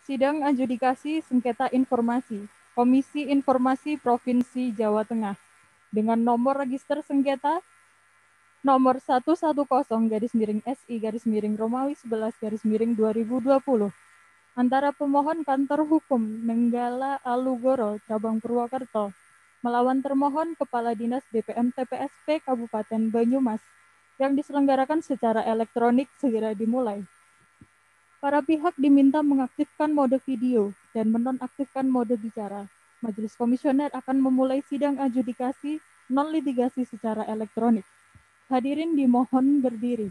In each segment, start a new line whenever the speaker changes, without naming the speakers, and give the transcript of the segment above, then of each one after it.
Sidang adjudikasi sengketa informasi Komisi Informasi Provinsi Jawa Tengah dengan nomor register sengketa nomor 110-SI-Romawi 11-Romawi 2020 antara pemohon kantor hukum Nenggala Alugoro cabang Purwokerto melawan termohon Kepala Dinas DPM TPSP Kabupaten Banyumas yang diselenggarakan secara elektronik segera dimulai. Para pihak diminta mengaktifkan mode video dan menonaktifkan mode bicara. Majelis Komisioner akan memulai sidang adjudikasi non-litigasi secara elektronik. Hadirin dimohon berdiri.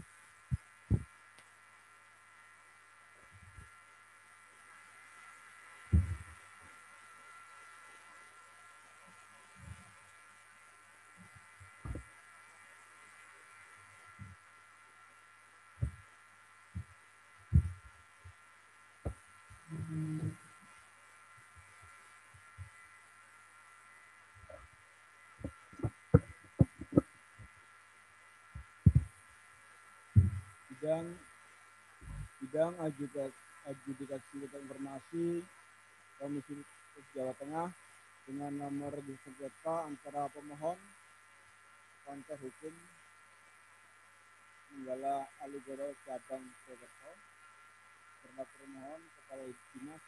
Sidang adjudikasi informasi Komisi Jawa Tengah dengan nomor sengketa antara pemohon kantor hukum Nenggala Alugoro cabang Purwokerto beserta termohon Kepala Dinas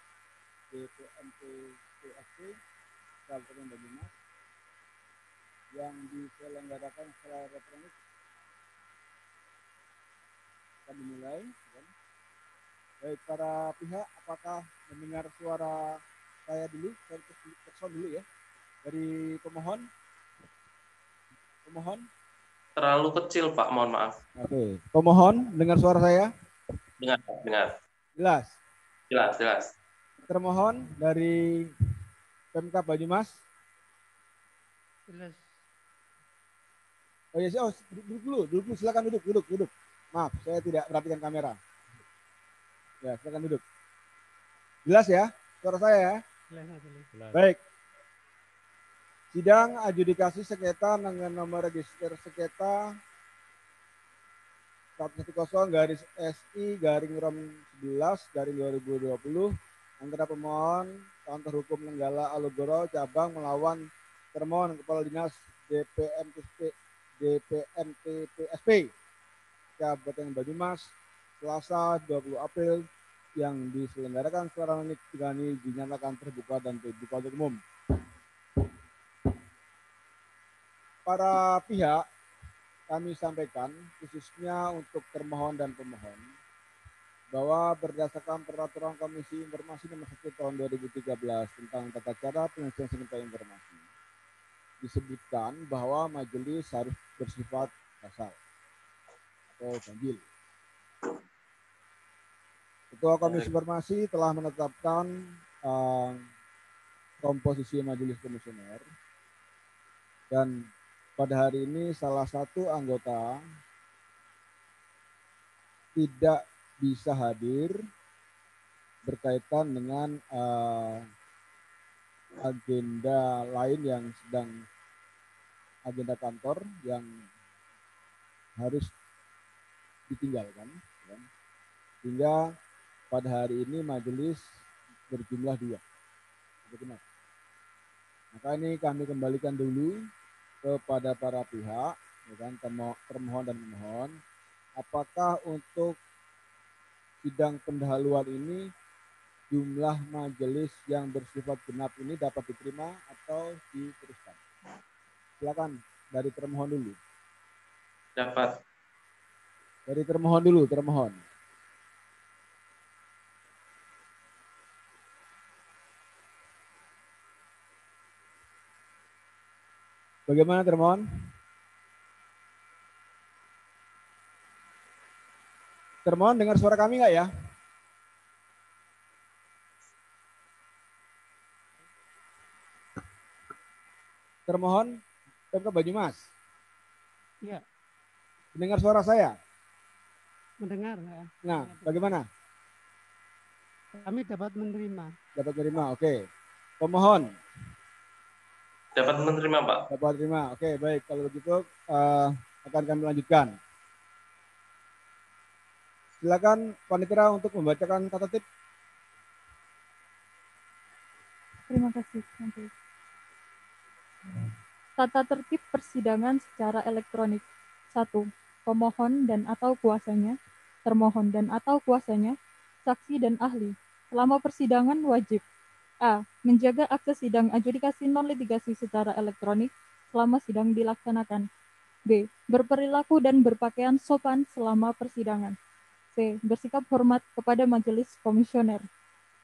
DPM TPSP Kabupaten Banyumas yang diselenggarakan secara elektronik akan dimulai. Baik, para pihak, apakah mendengar suara saya dulu? Saya telepon dulu ya. Dari pemohon.
Terlalu kecil, Pak. Mohon maaf.
Oke. Pemohon, dengar suara saya?
Dengar.
Jelas?
Jelas.
Termohon dari Pemkab Banyumas?
Jelas.
Oh iya, duduk dulu. Silakan duduk. Maaf, saya tidak perhatikan kamera. Ya, silakan duduk. Jelas ya? Suara saya ya?
Jelas.
Baik. Sidang adjudikasi sengketa dengan nomor register sengketa 110-SI-ROM11-2020 antara pemohon kantor hukum Nenggala Alugoro cabang melawan termohon Kepala Dinas DPM TPSP Kabupaten Banyumas Selasa 20 April yang diselenggarakan secara elektronik dengan dinyatakan terbuka dan terbuka untuk umum. Para pihak kami sampaikan khususnya untuk termohon dan pemohon bahwa berdasarkan peraturan Komisi Informasi Nomor 1 Tahun 2013 tentang tata cara penyelesaian sengketa informasi disebutkan bahwa majelis harus bersifat kasar atau ganjil. Ketua Komisi Informasi telah menetapkan komposisi majelis komisioner dan pada hari ini salah satu anggota tidak bisa hadir berkaitan dengan agenda lain yang sedang agenda kantor yang harus ditinggalkan. Sehingga pada hari ini majelis berjumlah 2. Maka ini kami kembalikan dulu kepada para pihak, termohon dan pemohon, apakah untuk sidang pendahuluan ini jumlah majelis yang bersifat genap ini dapat diterima atau diteruskan? Silakan dari termohon dulu.
Dapat.
Dari termohon dulu, termohon. Bagaimana termohon? Termohon dengar suara kami nggak ya? Termohon Pemkab Banyumas.
Iya.
Mendengar suara saya?
Mendengar. Ya.
Nah, bagaimana?
Kami dapat menerima.
Dapat menerima, oke. Pemohon?
Dapat menerima, Pak.
Dapat menerima, oke, baik. Kalau begitu akan kami lanjutkan. Silakan panitia untuk membacakan tata tertib.
Terima kasih. Tata tertib persidangan secara elektronik. 1. Pemohon dan atau kuasanya, termohon dan atau kuasanya, saksi dan ahli. Selama persidangan wajib A. Menjaga akses sidang adjudikasi non-litigasi secara elektronik selama sidang dilaksanakan. B. Berperilaku dan berpakaian sopan selama persidangan. C. Bersikap hormat kepada majelis komisioner.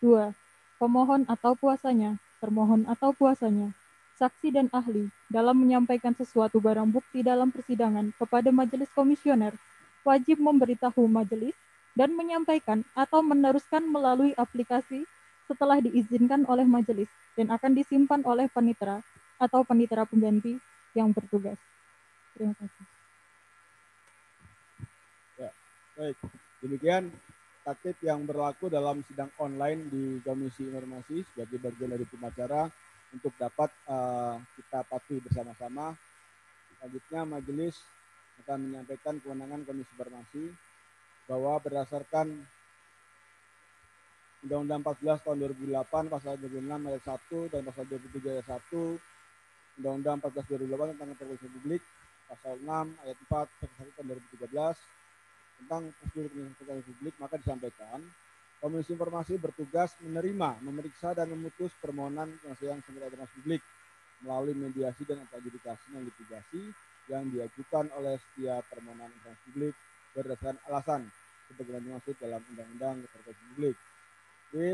2. Pemohon atau kuasanya, termohon atau kuasanya, saksi dan ahli dalam menyampaikan sesuatu barang bukti dalam persidangan kepada majelis komisioner wajib memberitahu majelis dan menyampaikan atau meneruskan melalui aplikasi setelah diizinkan oleh majelis dan akan disimpan oleh panitera atau panitera pengganti yang bertugas. Terima kasih.
Ya, baik. Demikian tatip yang berlaku dalam sidang online di Komisi Informasi sebagai bagian dari tim acara untuk dapat kita patuhi bersama-sama. Selanjutnya majelis akan menyampaikan kewenangan Komisi Informasi bahwa berdasarkan Undang-Undang 14 tahun 2008 pasal 26 ayat 1 dan pasal 23 ayat 1 Undang-Undang 14 2008 tentang transportasi publik pasal 6 ayat 4 tahun 2013 tentang prosedur transportasi publik, maka disampaikan Komisi Informasi bertugas menerima, memeriksa dan memutus permohonan penyelesaian sengketa transportasi publik melalui mediasi dan adjudikasi non litigasi yang diajukan oleh setiap permohonan transportasi publik berdasarkan alasan sebagaimana dimaksud dalam Undang-Undang Transportasi Publik.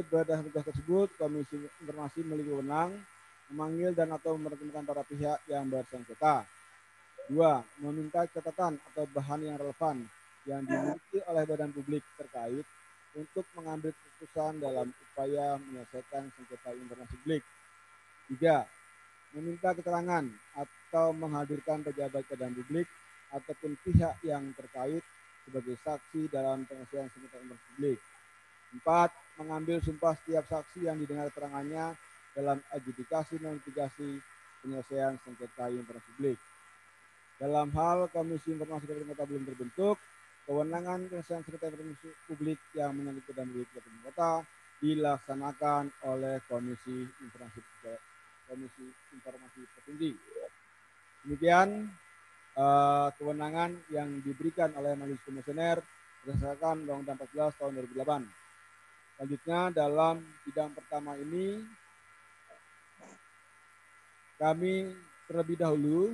Berdasarkan tugas tersebut, Komisi Informasi memiliki wewenang memanggil dan atau memertemukan para pihak yang bersengketa. 2. Meminta catatan atau bahan yang relevan yang dimiliki oleh badan publik terkait untuk mengambil keputusan dalam upaya menyelesaikan sengketa informasi publik. 3. Meminta keterangan atau menghadirkan pejabat badan publik ataupun pihak yang terkait sebagai saksi dalam penyelesaian sengketa informasi publik. 4. Mengambil sumpah setiap saksi yang didengar keterangannya dalam adjudikasi non litigasi penyelesaian sengketa informasi publik. Dalam hal Komisi Informasi Kabupaten Kota belum terbentuk, kewenangan penyelesaian sengketa informasi publik yang menyangkut badan publik Kabupaten Kota dilaksanakan oleh Komisi Informasi Provinsi. Demikian kewenangan yang diberikan oleh Majelis Komisioner berdasarkan Undang-Undang 14 tahun 2008. Selanjutnya dalam sidang pertama ini kami terlebih dahulu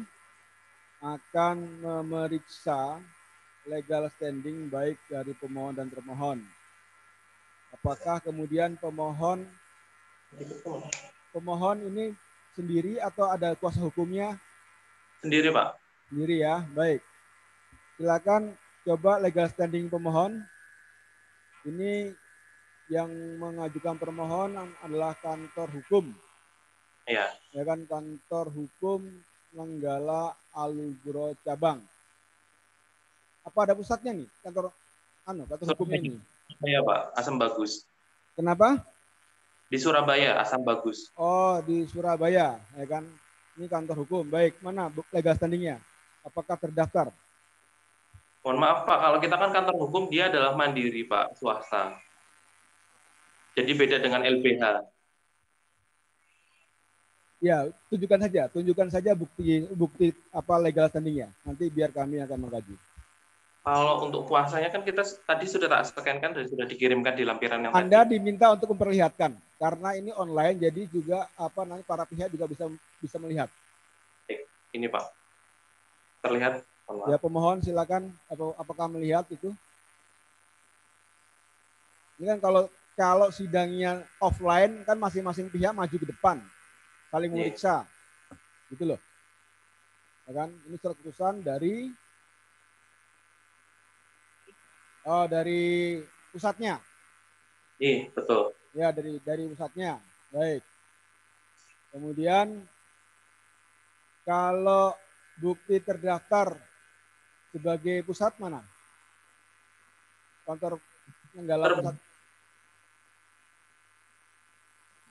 akan memeriksa legal standing baik dari pemohon dan termohon. Apakah kemudian pemohon ini sendiri atau ada kuasa hukumnya?
Sendiri, Pak.
Sendiri ya, baik. Silakan coba legal standing pemohon. Ini yang mengajukan permohonan adalah kantor hukum.
Iya.
Ya kan, kantor hukum Nenggala Alugoro Cabang. Apa ada pusatnya nih kantor hukumnya ini?
Iya, Pak, Asam Bagus.
Kenapa?
Di Surabaya, Asam Bagus.
Oh, di Surabaya, ya kan? Ini kantor hukum. Baik, mana legal standingnya? Apakah terdaftar?
Mohon maaf, Pak, kalau kita kan kantor hukum, dia adalah mandiri, Pak, swasta. Jadi beda dengan LBH.
Ya, tunjukkan saja bukti apa legal standingnya. Nanti biar kami akan mengkaji.
Kalau untuk puasanya kan kita tadi sudah tak scan-kan dan sudah dikirimkan di lampiran yang
Anda
tadi.
diminta untuk memperlihatkan karena ini online, jadi juga para pihak juga bisa melihat.
Ini Pak, terlihat.
Ya, pemohon silakan. Apakah melihat itu? Ini kan kalau sidangnya offline kan masing-masing pihak maju ke depan, saling memeriksa, gitu loh. Ya kan? Ini surat keputusan dari pusatnya.
Iya, betul.
Ya, dari pusatnya. Baik. Kemudian kalau bukti terdaftar sebagai pusat mana? Kantor Nenggala Pusat.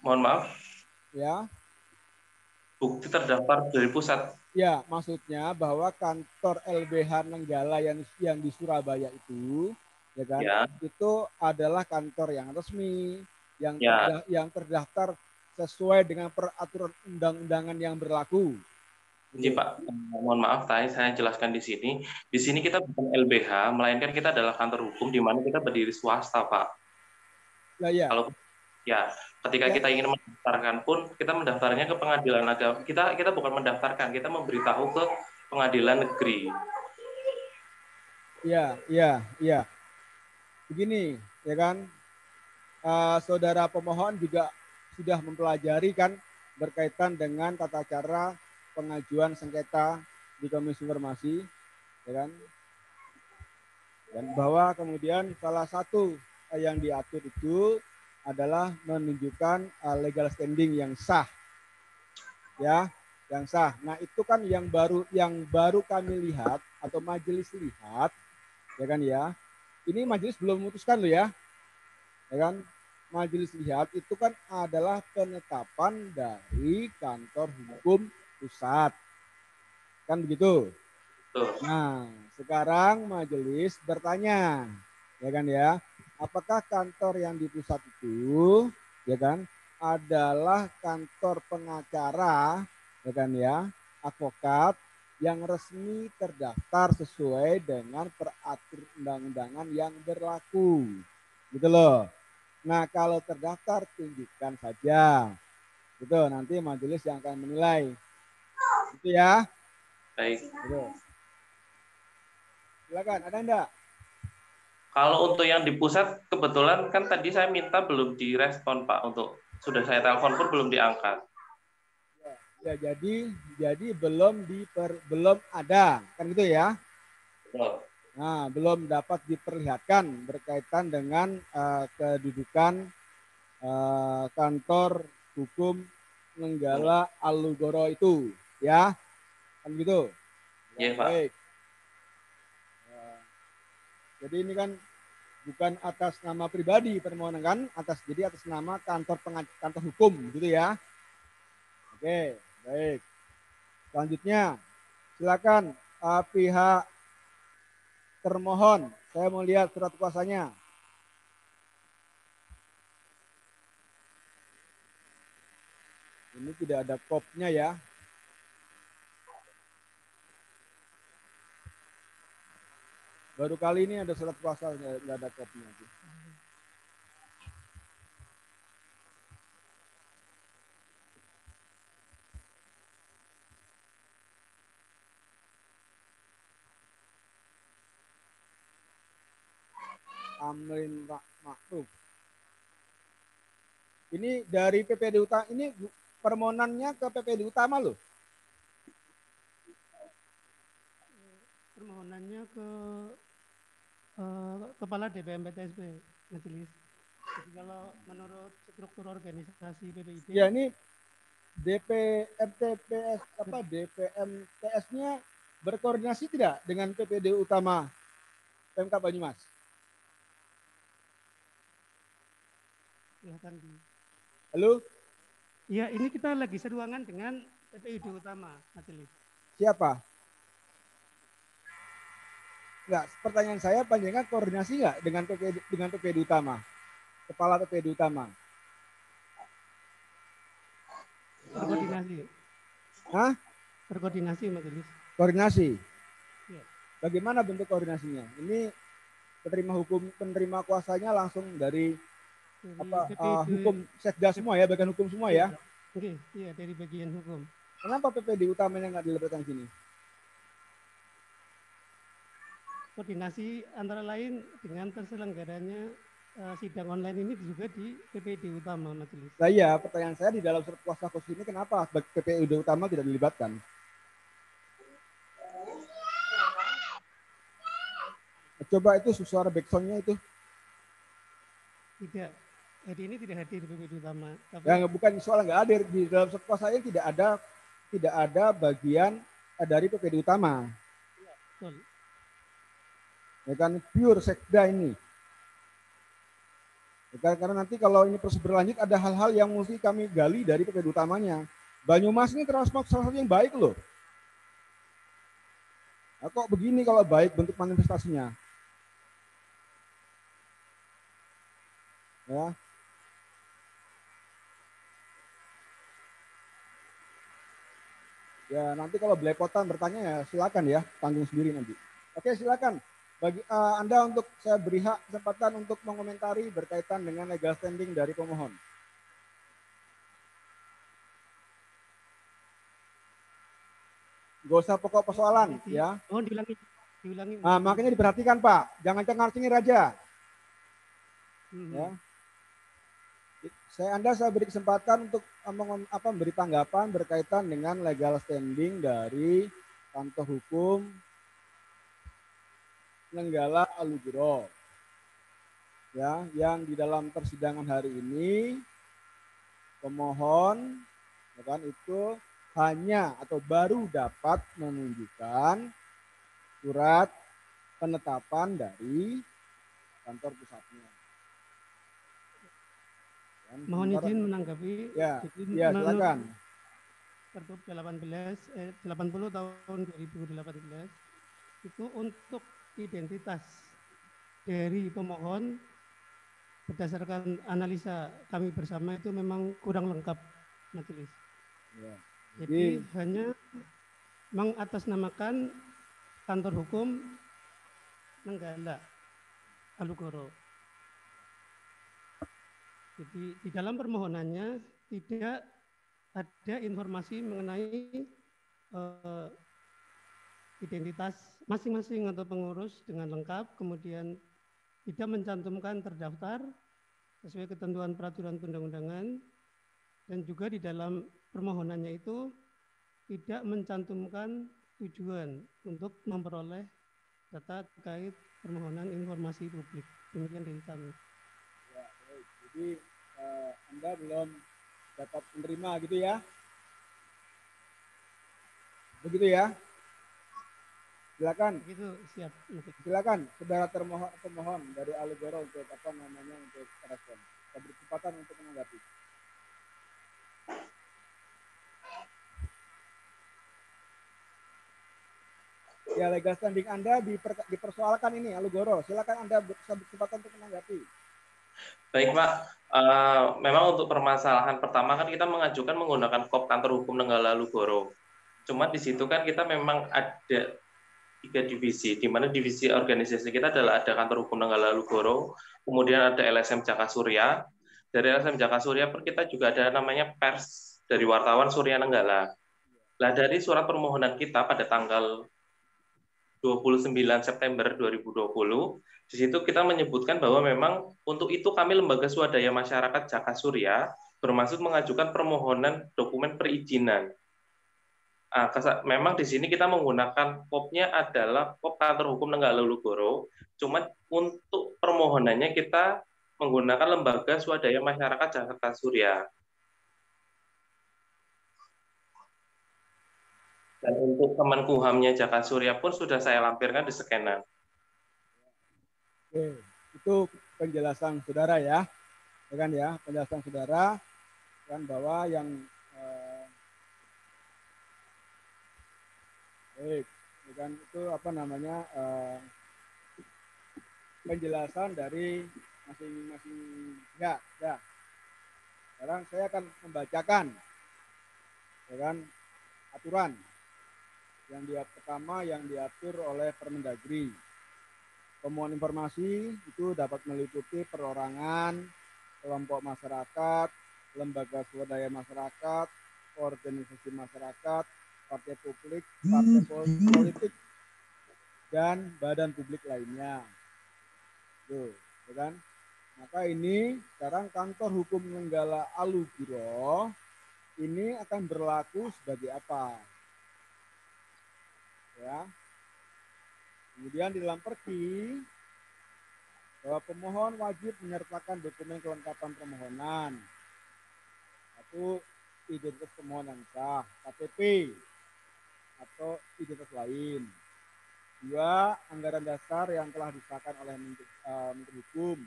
Mohon maaf.
Ya. Bukti
terdaftar dari pusat.
Ya, maksudnya bahwa kantor LBH Nenggala yang di Surabaya itu, ya kan? Ya. Itu adalah kantor yang resmi, yang terdaftar sesuai dengan peraturan undang-undangan yang berlaku.
Jadi Pak, mohon maaf saya jelaskan di sini. Di sini kita bukan LBH, melainkan kita adalah kantor hukum di mana kita berdiri swasta, Pak.
Lah ya.
Kalau ya, ketika
Ya.
kita ingin mendaftarkan pun kita mendaftarnya ke pengadilan agama. Kita bukan mendaftarkan, kita memberitahu ke pengadilan negeri.
Iya. Begini, ya kan, saudara pemohon juga sudah mempelajari kan berkaitan dengan tata cara pengajuan sengketa di Komisi Informasi, ya kan, dan bahwa kemudian salah satu yang diatur itu adalah menunjukkan legal standing yang sah, ya, yang sah. Nah itu kan yang baru kami lihat atau majelis lihat, ya kan ya. Ini majelis belum memutuskan loh ya, ya kan. Majelis lihat itu kan adalah penetapan dari kantor hukum pusat, kan begitu.
Tuh.
Nah sekarang majelis bertanya, ya kan ya, apakah kantor yang di pusat itu, ya kan, adalah kantor pengacara, ya kan ya, advokat yang resmi terdaftar sesuai dengan peraturan undang-undangan yang berlaku, gitu loh. Nah kalau terdaftar tunjukkan saja, gitu, nanti majelis yang akan menilai, gitu ya.
Baik.
Gitu. Silakan, ada enggak?
Kalau untuk yang di pusat, kebetulan kan tadi saya minta belum direspon Pak, untuk sudah saya telepon pun belum diangkat.
Ya jadi belum ada, kan gitu ya.
Betul.
Nah, belum dapat diperlihatkan berkaitan dengan kedudukan kantor hukum Nenggala Alugoro itu, ya, kan gitu.
Iya,
Ya,
Pak.
baik. Jadi ini kan bukan atas nama pribadi permohonan kan, jadi atas nama kantor hukum, gitu ya. Oke, baik. Selanjutnya, silakan pihak termohon, saya mau lihat surat kuasanya. Ini tidak ada kopnya ya. Baru kali ini ada surat kuasa, nggak ada kopnya. Amrin Makruf. Ini dari PPD Utama, ini permohonannya ke PPD Utama loh.
Permohonannya ke Kepala DPM PTSP Majelis. Jadi kalau menurut struktur organisasi PPID.
Ya ini DPMTPS apa DPMTS-nya berkoordinasi tidak dengan PPD Utama Pemkab Banyumas?
Silahkan di.
Halo?
Iya, ini kita lagi seruangan dengan PPID Utama Majelis.
Siapa? Enggak, pertanyaan saya panjangnya koordinasi enggak dengan PPD Utama? Kepala PPD Utama.
Berkoordinasi.
Hah?
Berkoordinasi Majelis.
Koordinasi.
Ya.
Bagaimana bentuk koordinasinya? Ini penerima kuasanya langsung dari hukum sekda semua ya, bagian hukum semua ya?
Oke, iya dari bagian hukum.
Kenapa PPD utamanya nggak dilibatkan sini?
Koordinasi antara lain dengan terselenggaranya sidang online ini juga di PPD Utama Majelis.
Nah iya, pertanyaan saya di dalam surat kuasa khusus ini kenapa PPD Utama tidak dilibatkan? Coba itu suara backsoundnya itu.
Tidak, jadi ini tidak hadir PPD Utama. Tapi
ya bukan soal nggak hadir, di dalam surat kuasa ini tidak ada bagian dari PPD Utama.
betul.
Ya kan pure sekda ini. Ya, karena nanti kalau ini terus berlanjut ada hal-hal yang mesti kami gali dari PPD utamanya. Banyumas ini termasuk salah satu yang baik loh. Nah, kok begini kalau baik bentuk manifestasinya? Ya. Ya, nanti kalau belepotan bertanya ya silakan ya, tanggung sendiri nanti. Oke, silakan. Bagi Anda untuk saya beri hak kesempatan untuk mengomentari berkaitan dengan legal standing dari pemohon. Gak usah pokok persoalan ya.
Oh, diulangi.
Nah, makanya diperhatikan Pak, jangan cengar-cengir aja. Ya. Saya beri kesempatan untuk memberi tanggapan berkaitan dengan legal standing dari kantor hukum Nenggala Alugoro. Ya, yang di dalam persidangan hari ini pemohon ya kan, itu hanya atau baru dapat menunjukkan surat penetapan dari kantor pusatnya.
Mohon izin menanggapi.
Ya, ya silakan.
Pergub 80 tahun 2018 itu untuk identitas dari pemohon berdasarkan analisa kami bersama itu memang kurang lengkap, majelis.
Ya.
Jadi hanya mengatasnamakan kantor hukum Nenggala Alugoro. Jadi di dalam permohonannya tidak ada informasi mengenai identitas masing-masing atau pengurus dengan lengkap, kemudian tidak mencantumkan terdaftar sesuai ketentuan peraturan perundang-undangan, dan juga di dalam permohonannya itu tidak mencantumkan tujuan untuk memperoleh data terkait permohonan informasi publik. Demikian dari kami.
Ya, baik. Jadi Anda belum dapat menerima gitu ya? Begitu ya? Silakan.
Begitu, siap.
Silakan, saudara pemohon dari Alugoro untuk untuk respon. Saya beri kesempatan untuk menanggapi. Ya, legal standing Anda dipersoalkan ini Alugoro. Silakan Anda berkesempatan untuk menanggapi.
Baik Pak, memang untuk permasalahan pertama kan kita mengajukan menggunakan KOP kantor hukum Nenggala Alugoro. Cuma di situ kan kita memang ada 3 divisi, di mana divisi organisasi kita adalah ada kantor hukum Nenggala Alugoro, kemudian ada LSM Jaka Surya. Dari LSM Jaka Surya pun kita juga ada namanya pers dari wartawan Surya Nenggala. Nah, dari surat permohonan kita pada tanggal 29 September 2020, di situ kita menyebutkan bahwa memang untuk itu kami lembaga swadaya masyarakat Jaka Surya bermaksud mengajukan permohonan dokumen perizinan. Memang di sini kita menggunakan KOP-nya adalah KOP kantor hukum Nenggala Alugoro, cuma untuk permohonannya kita menggunakan lembaga swadaya masyarakat Jaka Surya. Dan untuk Kemenkumhamnya Jaka Surya pun sudah saya lampirkan di scanan.
Oke, itu penjelasan saudara ya, kan ya, penjelasan saudara kan bahwa yang baik, kan itu penjelasan dari masing-masing ya. Sekarang saya akan membacakan ya kan aturan yang pertama yang diatur oleh Permendagri. Pemohon informasi itu dapat meliputi perorangan, kelompok masyarakat, lembaga swadaya masyarakat, organisasi masyarakat, partai publik, partai politik, dan badan publik lainnya. Tuh, ya kan? Maka ini sekarang kantor hukum Nenggala Alugoro ini akan berlaku sebagai apa? Ya. Kemudian di dalam perki bahwa pemohon wajib menyertakan dokumen kelengkapan permohonan. Satu, identitas pemohon yang sah, KTP atau identitas lain. 2, anggaran dasar yang telah disahkan oleh Menteri Hukum.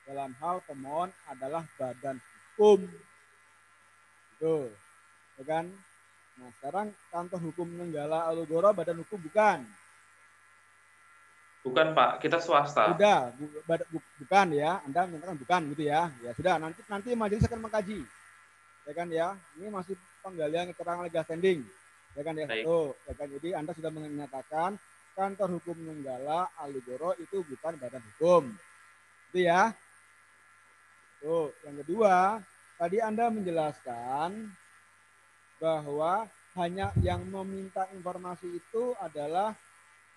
Dalam hal pemohon adalah badan hukum. Itu, ya kan? Nah, sekarang kantor hukum Nenggala Alugoro badan hukum bukan?
Bukan Pak, kita swasta.
Sudah, bukan ya. Anda menyatakan bukan gitu ya. Ya sudah, nanti majelis akan mengkaji. Ya kan ya. Ini masih penggalian keterangan legal standing. Ya kan ya,
Baik.
satu. Ya kan, jadi Anda sudah menyatakan Kantor Hukum Nenggala Aligoro itu bukan badan hukum. Itu ya. Tuh, yang kedua, tadi Anda menjelaskan bahwa hanya yang meminta informasi itu adalah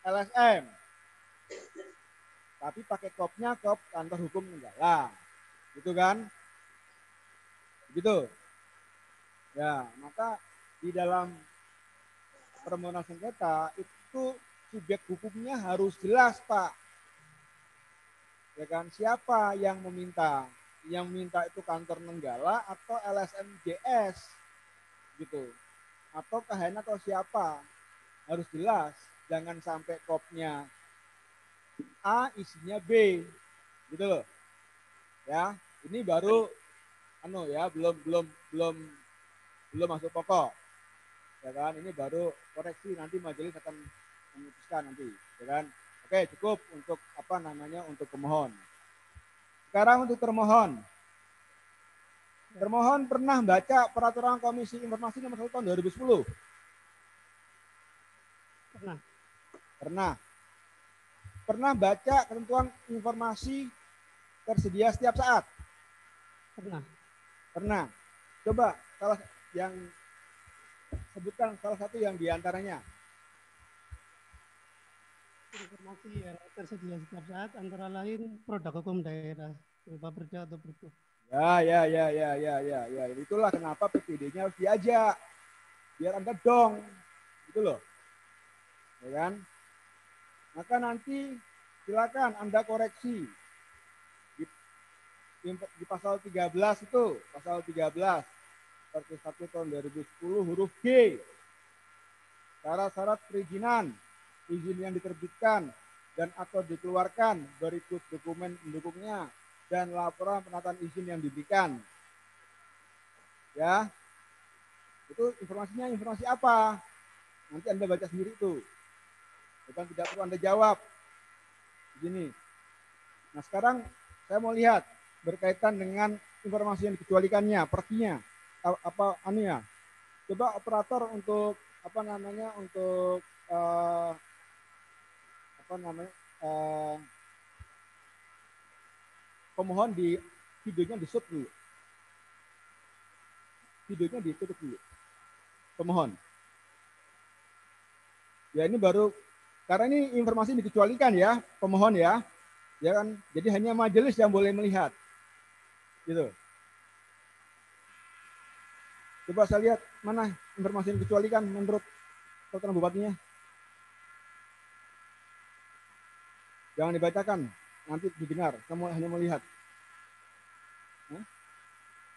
LSM. Tapi pakai kopnya kop Kantor Hukum Nenggala. Gitu kan? Begitu. Ya, maka di dalam permohonan sengketa itu subjek hukumnya harus jelas, Pak. Ya kan, siapa yang meminta? Yang minta itu Kantor Nenggala atau LSMJS gitu. Atau KHN atau siapa? Harus jelas, jangan sampai kopnya A isinya B. Gitu loh. Ya, ini baru belum masuk pokok. Ya kan, ini baru koreksi, nanti majelis akan memutuskan nanti, ya kan. Oke, cukup untuk untuk pemohon. Sekarang untuk termohon. Termohon pernah baca peraturan Komisi Informasi nomor 1 tahun 2010?
Pernah.
Pernah. Pernah baca ketentuan informasi tersedia setiap saat?
Pernah.
Pernah. Coba sebutkan salah satu yang diantaranya.
Informasi yang tersedia setiap saat antara lain produk hukum daerah berupa perda atau pergub.
Ya. Itulah kenapa PPD-nya harus diajak. Biar Anda dong. Gitu loh. Ya kan? Maka nanti silakan Anda koreksi. Di pasal 13 itu, pasal 13 Perpres 1 tahun 2010 huruf G. Syarat-syarat perizinan, izin yang diterbitkan dan atau dikeluarkan berikut dokumen pendukungnya dan laporan penataan izin yang diberikan. Ya. Itu informasinya informasi apa? Nanti Anda baca sendiri itu. Bukan tidak perlu Anda jawab. Begini. Nah, sekarang saya mau lihat berkaitan dengan informasi yang dikecualikannya, pertinya. Coba operator untuk pemohon di videonya di-shoot dulu. Videonya ditutup dulu. Pemohon. Ya, ini baru karena ini informasi dikecualikan ya, pemohon ya. Ya kan? Jadi hanya majelis yang boleh melihat. Gitu. Coba saya lihat mana informasi yang dikecualikan menurut peraturan bupatinya. Jangan dibacakan, nanti didengar. Kamu hanya melihat.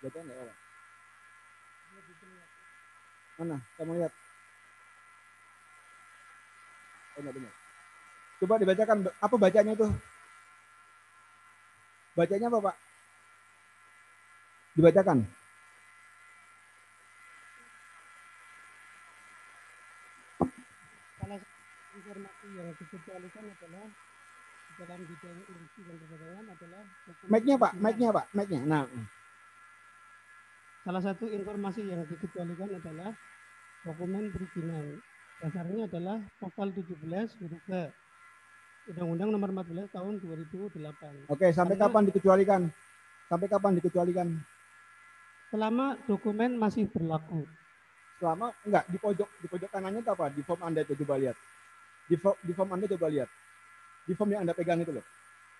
Bacaan nggak apa? Mana? Kamu lihat? Enggak dengar. Coba dibacakan apa bacanya itu? Bacanya apa, Pak? Dibacakan.
Salah satu informasi yang dikecualikan adalah dalam bidang industri dan perdagangan adalah
Mic-nya, Pak. Mic-nya. Nah.
Salah satu informasi yang dikecualikan adalah dokumen perizinan. Dasarnya adalah pasal 17 huruf H Undang-Undang Nomor 14 Tahun 2008.
Oke, sampai kapan dikecualikan? Sampai kapan dikecualikan?
Selama dokumen masih berlaku.
Selama enggak di pojok kanannya itu apa? Di form Anda itu coba lihat. Di form Anda coba lihat. Di form yang Anda pegang itu loh.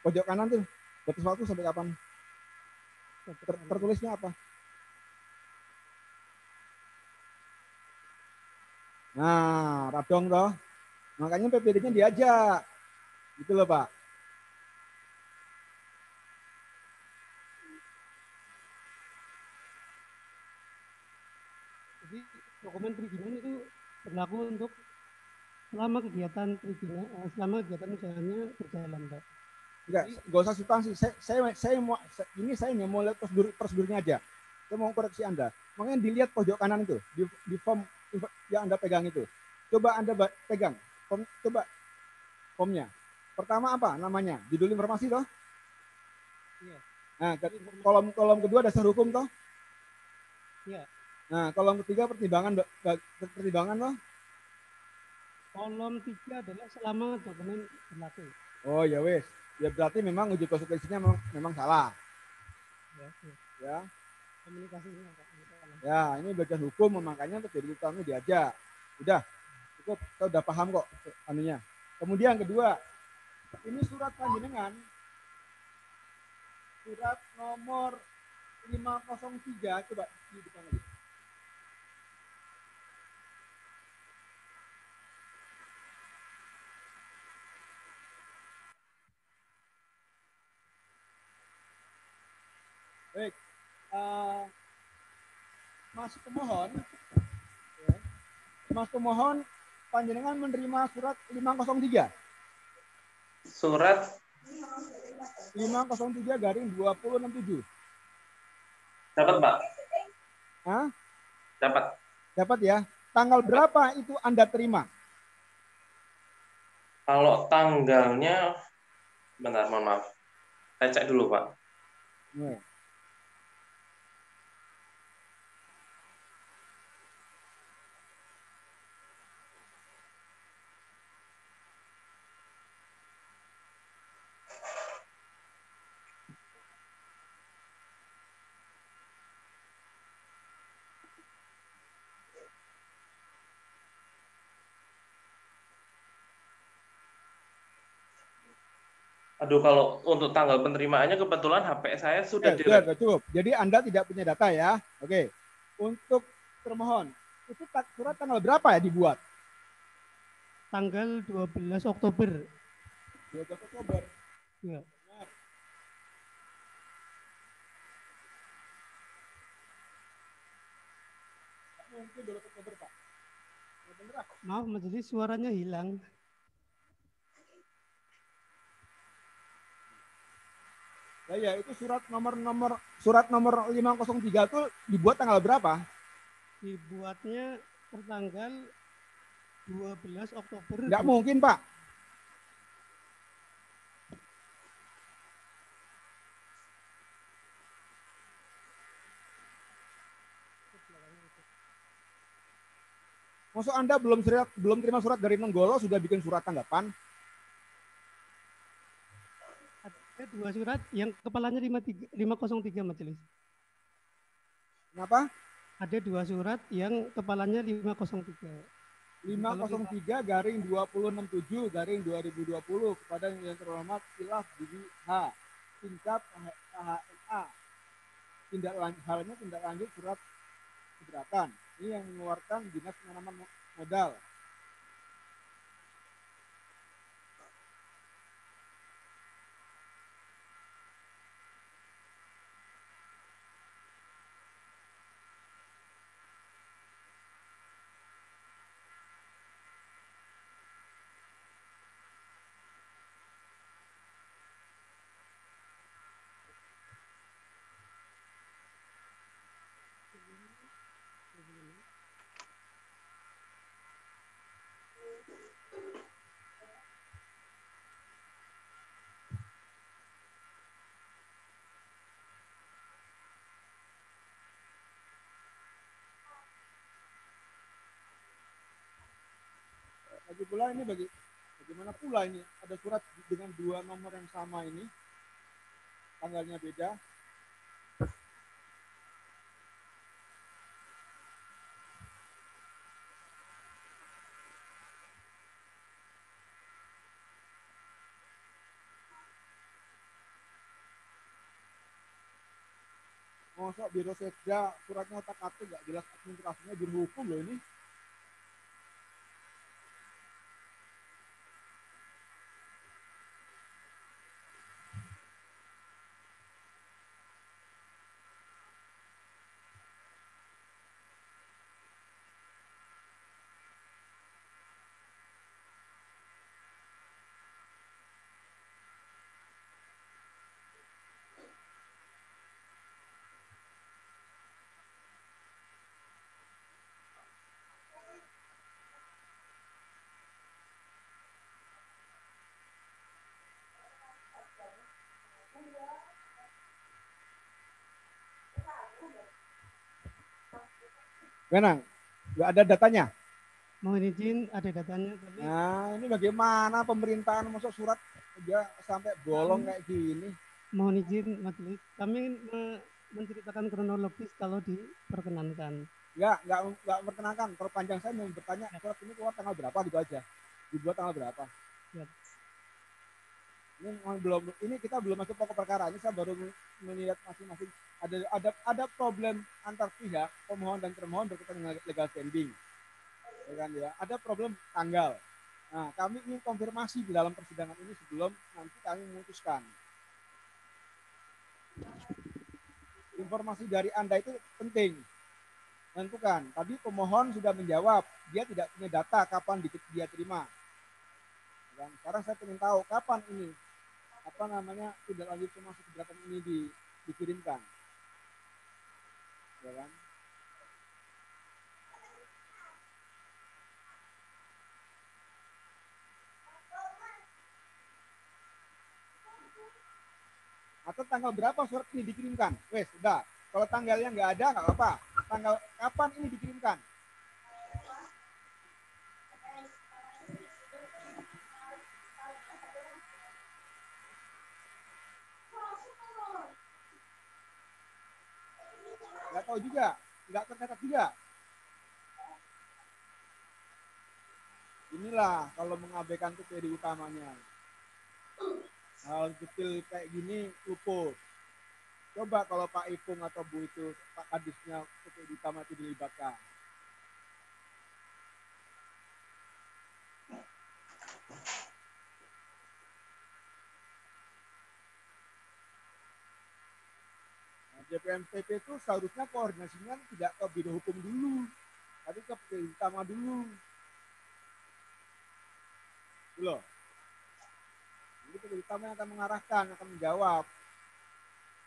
Pojok kanan tuh batas waktu sampai kapan? Tertulisnya apa? Nah, radong toh. Makanya PPD-nya diajak. Gitu loh, Pak.
Jadi dokumen perizinan itu berlaku untuk selama kegiatan perizinan, selama kegiatan usahanya berjalan, Pak.
Enggak usah substansi. Saya mau lihat prosedurnya aja. Saya mau koreksi Anda. Makanya dilihat pojok kanan itu di form yang Anda pegang itu. Coba Anda pegang. Coba formnya. Pertama apa namanya? Judul informasi toh?
Iya.
Nah, kolom kedua dasar hukum toh?
Iya.
Nah, kolom ketiga pertimbangan toh?
Kolom 3 adalah selama dokumen berlaku.
Oh ya wes, ya berarti memang uji konsekuensinya memang salah.
Ya, ya.
Ya.
Komunikasinya.
Ya, ini bagian hukum, makanya terjadi utama diajak. Udah, cukup, kita udah paham kok anunya. Kemudian kedua, ini surat panjenengan, surat nomor 503, coba di depan lagi. Baik, Mas pemohon, ya. Mas pemohon, panjenengan menerima surat 503.
Surat
503 garing 2067.
dapat, Pak.
Hah?
Dapat.
Dapat ya. Tanggal berapa itu Anda terima?
Kalau tanggalnya, bentar, mohon maaf. Saya cek dulu, Pak.
Ya.
Aduh, kalau untuk tanggal penerimaannya kebetulan HP saya sudah
Sudah cukup. Jadi Anda tidak punya data ya. Oke. Untuk termohon, itu surat tanggal berapa ya dibuat?
Tanggal 12 Oktober.
12 Oktober.
Ya.
Benar. Mungkin 12 Oktober, Pak. Benar.
Maaf, majelis suaranya hilang.
Ya, itu surat nomor 503 itu dibuat tanggal berapa?
Dibuatnya tertanggal 12 Oktober.
Enggak mungkin, Pak. Maksud Anda belum terima surat dari Nenggolo sudah bikin surat tanggapan?
Ada 2 surat yang kepalanya 503 majelis.
Kenapa?
Ada 2 surat yang kepalanya 503.
503 garing 2067 garing 2020 kepada yang terhormat Khilaf Bibi H. Tingkat KHNA. Tindak lanjut surat keberatan. Ini yang mengeluarkan Dinas Penanaman Modal. Lagi pula ini bagaimana pula ini ada surat dengan 2 nomor yang sama ini, tanggalnya beda. Masa biro sekda suratnya otak-atik nggak jelas administrasinya biro hukum loh ini. Gimana? Nggak ada datanya?
Mohon izin ada datanya. Tapi
Nah, ini bagaimana pemerintahan masuk surat aja sampai bolong kayak gini.
mohon izin majelis, kami ingin menceritakan kronologis kalau diperkenankan.
Enggak perkenankan. Perpanjang saya mau bertanya, surat ini keluar tanggal berapa gitu aja. Dibuat tanggal berapa?
Ya.
Ini kita belum masuk pokok perkara. Ini saya baru melihat masing-masing ada problem antar pihak pemohon dan termohon berkaitan dengan legal standing. Ya kan ya. Ada problem tanggal. Nah, kami ingin konfirmasi di dalam persidangan ini sebelum nanti kami memutuskan. Informasi dari Anda itu penting. Tentukan. Tadi pemohon sudah menjawab, dia tidak punya data kapan dia terima. Dan sekarang saya ingin tahu kapan ini tidak lanjut semua keberatan ini dikirimkan. Ya kan? Atau tanggal berapa surat ini dikirimkan? Wes, sudah. Kalau tanggalnya nggak ada, nggak apa-apa. Tanggal kapan ini dikirimkan? Nggak tahu juga, nggak tercatat juga. Inilah kalau mengabaikan PPD utamanya. Hal kecil kayak gini luput. Coba kalau Pak Ipung atau Bu itu, Pak Kadisnya PPD utama itu dilibatkan. DPMTP itu seharusnya koordinasinya tidak ke biro hukum dulu, tapi ke PPD utama dulu. Loh. Jadi PPD utama yang akan mengarahkan, akan menjawab,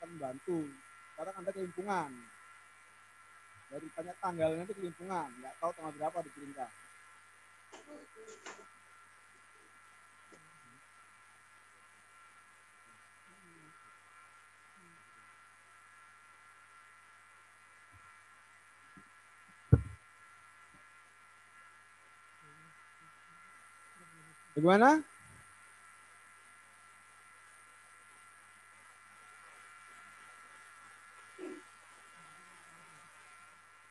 akan membantu. Sekarang Anda kelimpungan. Dari tanya tanggalnya itu kelimpungan, nggak tahu tanggal berapa dikirimkan. Bagaimana?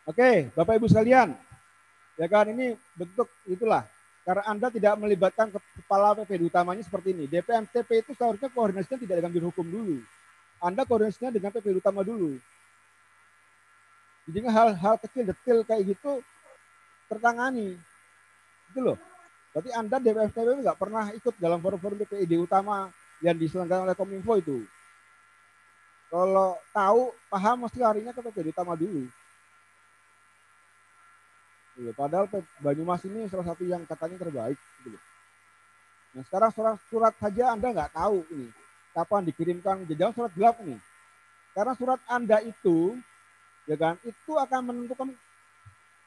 Oke, Bapak Ibu sekalian, ya kan ini bentuk itulah. Karena Anda tidak melibatkan kepala PPD utamanya seperti ini. DPMTP itu seharusnya koordinasinya tidak dengan biro hukum dulu. Anda koordinasinya dengan PPD utama dulu. Jadi hal-hal kecil detail kayak gitu tertangani. Gitu loh. Berarti Anda DPMTP nggak pernah ikut dalam forum-forum PPD utama yang diselenggarakan oleh Kominfo itu. Kalau tahu, paham, mesti larinya ke PPD utama dulu. Ya, padahal Banyumas ini salah satu yang katanya terbaik. Gitu. Nah sekarang surat saja Anda nggak tahu ini kapan dikirimkan, jangan surat gelap nih. Karena surat Anda itu, ya kan, itu akan menentukan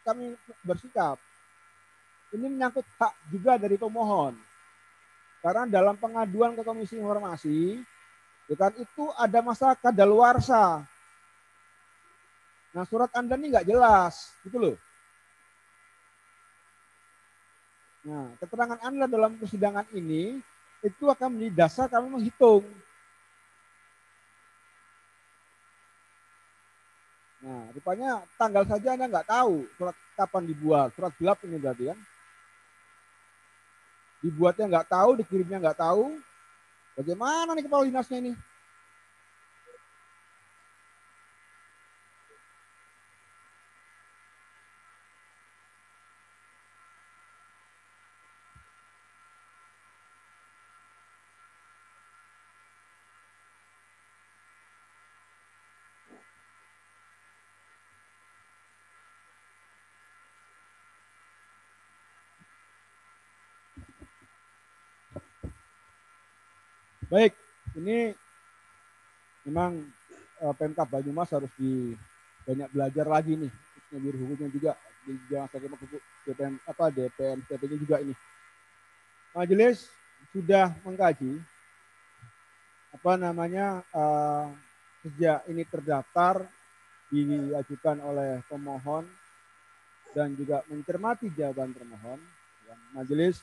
kami bersikap. Ini menyangkut hak juga dari pemohon. Karena dalam pengaduan ke Komisi Informasi, ya kan, itu ada masa kadaluarsa. Nah surat Anda ini nggak jelas, gitu loh. Nah, keterangan Anda dalam persidangan ini itu akan menjadi dasar kami menghitung. Nah, rupanya tanggal saja Anda nggak tahu surat kapan dibuat. Surat gelap ini berarti kan. Dibuatnya nggak tahu, dikirimnya nggak tahu. Bagaimana nih kepala dinasnya ini? Baik, ini memang Pemkab Banyumas harus banyak belajar lagi nih, biro hukumnya juga, jangan sampai DPMTP-nya juga ini. Majelis sudah mengkaji sejak ini terdaftar diajukan oleh pemohon dan juga mencermati jawaban termohon, majelis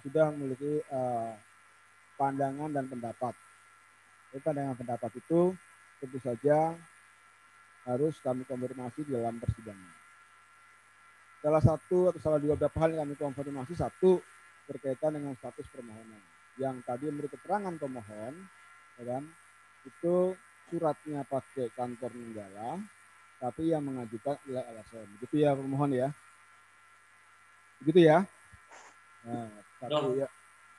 sudah memiliki pandangan dan pendapat. Pandangan pendapat itu tentu saja harus kami konfirmasi di dalam persidangan. Salah satu atau salah dua beberapa hal yang kami konfirmasi, satu berkaitan dengan status permohonan. Yang tadi menurut keterangan pemohon, ya kan, itu suratnya pakai kantor Nenggala, tapi yang mengajukan adalah LSM. Begitu ya pemohon ya? Begitu ya? Nah, satu ya.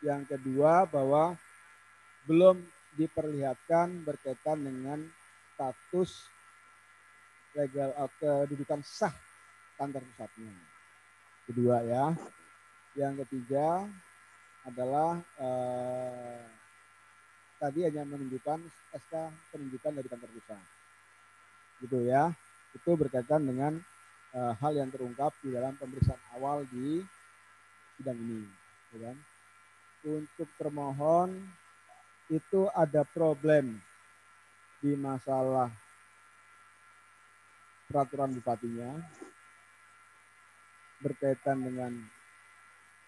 Yang kedua bahwa belum diperlihatkan berkaitan dengan status legal kedudukan sah kantor pusatnya. Kedua ya. Yang ketiga adalah tadi hanya menunjukkan SK penunjukan dari kantor pusat. Gitu ya. Itu berkaitan dengan hal yang terungkap di dalam pemeriksaan awal di sidang ini. Ya kan? Untuk termohon itu ada problem di masalah peraturan bupatinya berkaitan dengan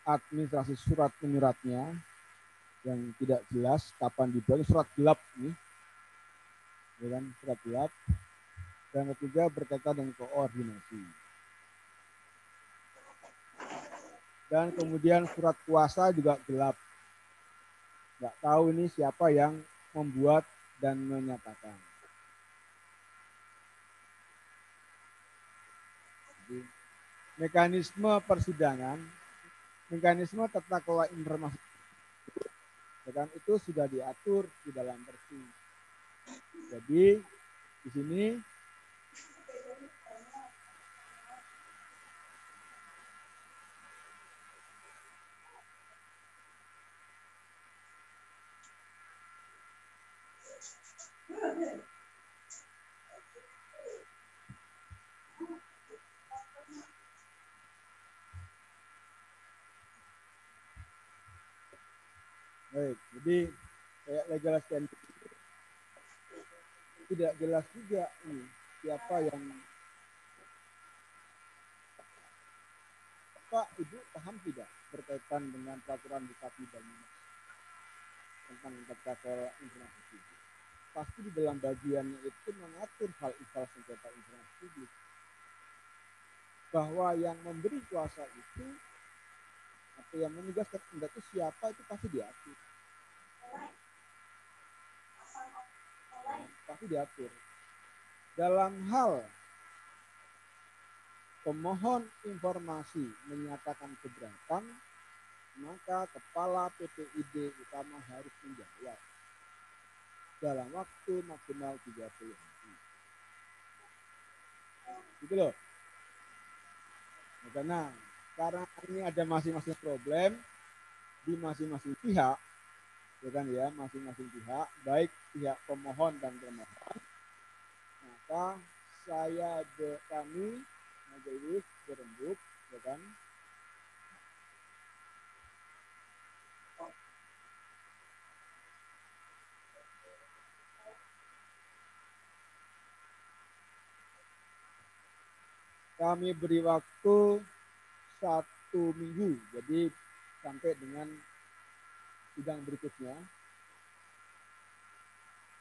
administrasi surat menyuratnya yang tidak jelas kapan dibuat, surat gelap ini, ya kan, surat gelap. Dan ketiga berkaitan dengan koordinasi. Dan kemudian surat kuasa juga gelap. Nggak tahu ini siapa yang membuat dan menyatakan. Jadi, mekanisme persidangan, mekanisme tata kelola informasi, dan itu sudah diatur di dalam Persi. Jadi di sini baik, jadi kayak legal standing tidak jelas juga nih siapa yang Pak Ibu paham tidak berkaitan dengan peraturan Bupati Banyumas tentang tata kelola informasi publik. Pasti di dalam bagiannya itu mengatur hal ihwal sengketa informasi publik. Bahwa yang memberi kuasa itu atau yang menugaskan itu siapa itu pasti diatur. Pasti diatur. Dalam hal pemohon informasi menyatakan keberatan, maka kepala PPID utama harus menjawab dalam waktu maksimal 30 hari. Gitu loh. Karena karena ini ada masing-masing problem di masing-masing pihak, ya kan ya, masing-masing pihak, baik pihak pemohon dan termohon, maka kami majelis berembuk, ya kan, kami beri waktu 1 minggu, jadi sampai dengan sidang berikutnya,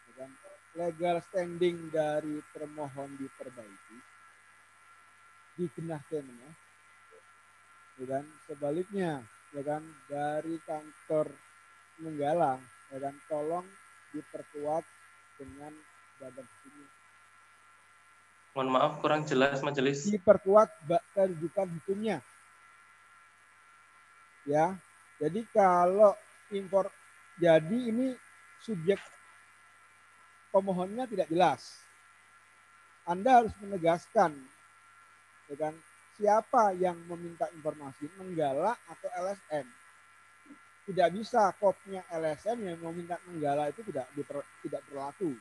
ya kan, legal standing dari termohon diperbaiki, dibenahkan, ya kan, sebaliknya, ya kan, dari kantor Nenggala, ya kan, tolong diperkuat dengan badan hukumnya.
Mohon maaf kurang jelas majelis.
Diperkuat kedudukan hukumnya. Ya. Jadi kalau jadi ini subjek pemohonnya tidak jelas. Anda harus menegaskan, ya kan, siapa yang meminta informasi, Nenggala atau LSM. Tidak bisa kopnya LSM yang meminta Nenggala itu tidak berlaku.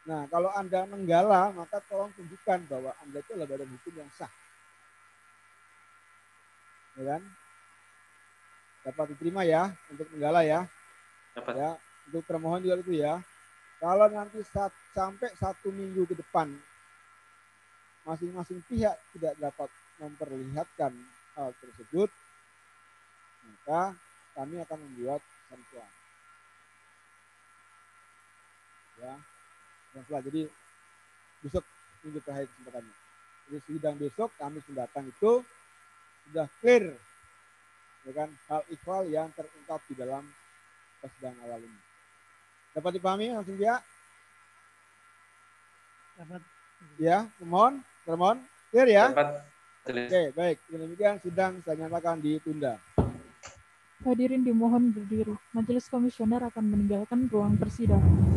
Nah, kalau Anda Nenggala, maka tolong tunjukkan bahwa Anda itu adalah badan hukum yang sah. Ya kan? Dapat diterima ya untuk Nenggala ya.
Dapat.
Ya, untuk termohon juga itu ya. Kalau nanti sampai 1 minggu ke depan masing-masing pihak tidak dapat memperlihatkan hal tersebut, maka kami akan membuat ketentuan. Ya, dan setelah jadi besok minggu terakhir kesempatannya. Jadi sidang besok kami datang itu sudah clear, ya kan, hal ikhwal yang terungkap di dalam persidangan awal ini. Dapat dipahami langsung ya?
Dapat.
Ya, termohon clear ya?
Dapat.
Oke, baik. Demikian sidang saya nyatakan ditunda.
Hadirin dimohon berdiri. Majelis komisioner akan meninggalkan ruang persidangan.